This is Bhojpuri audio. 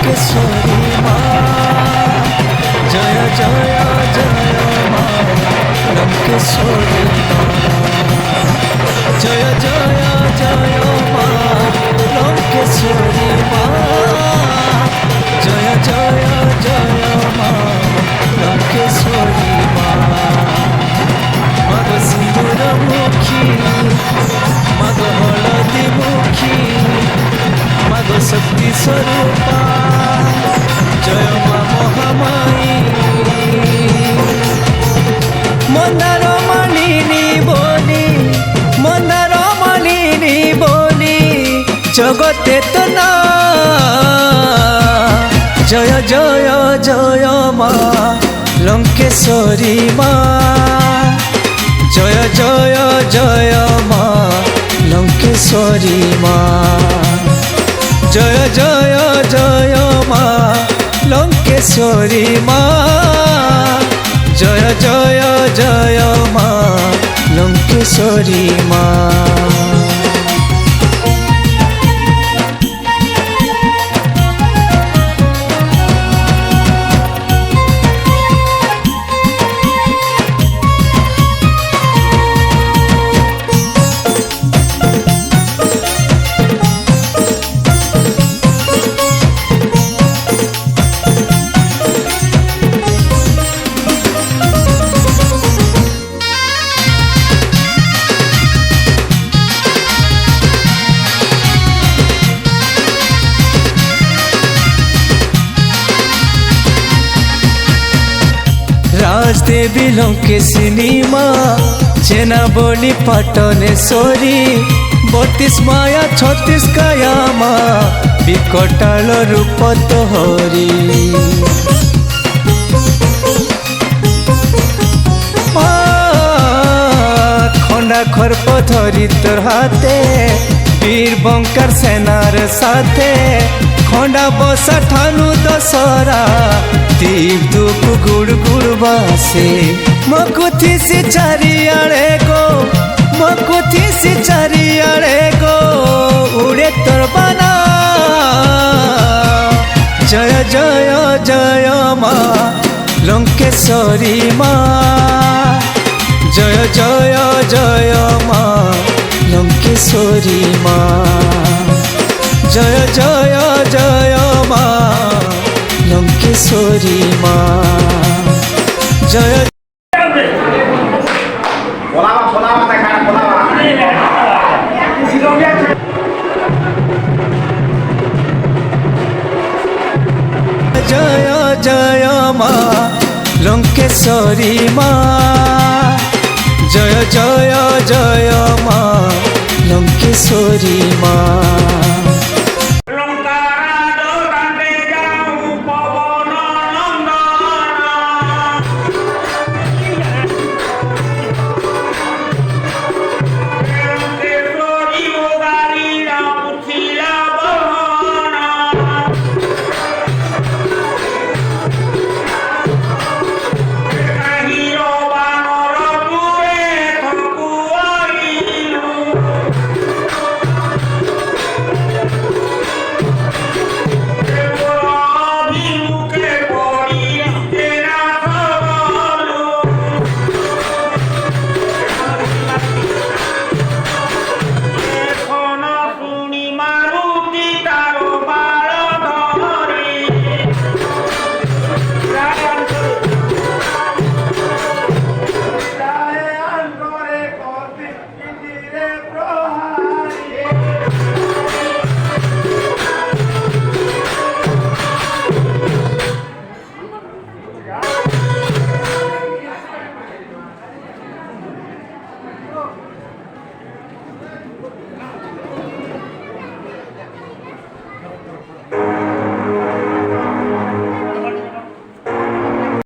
लंकेश्वरी माँ जय जय जय माँ लंकेश्वरी माँ जय जय जय माँ लंकेश्वरी माँ जय जय जय माँ लंकेश्वरी माँ मग सिंदूर मुखी मग हलदी मुखी मग शक्ति स्वरूपा जय माँ महामाई मंदार मालिनी बोली मंदार मालिनी बोली जगते तो ना जय जय जय माँ लंकेश्वरी माँ जय जय जय माँ लंकेश्वरी माँ जय जय जय माँ लंकेश्वरी माँ जय जय जय माँ लंकेश्वरी माँ राजदेवी लंकेशिनी माँ जेना बोली पाटनेश्वरी 32 माया 36 काया माँ विकटाल रूप तोहरी खंडा खर्प धरी तोर हाथे वीर बंकार सेनार साथे खंडा बसा ठानु दशहरा दीप धूप गुड़ गुड़ बासे मकुथी सी चारियाड़े गो मकुथी सी चारियाड़े गो उड़े तोर बाना जय जय जय माँ लंकेश्वरी माँ जय जय जय माँ लंकेश्वरी माँ जय जय जय माँ लंकेश्वरी माँ जय जय जय माँ लंकेश्वरी माँ जय जय जय माँ लंकेश्वरी माँ।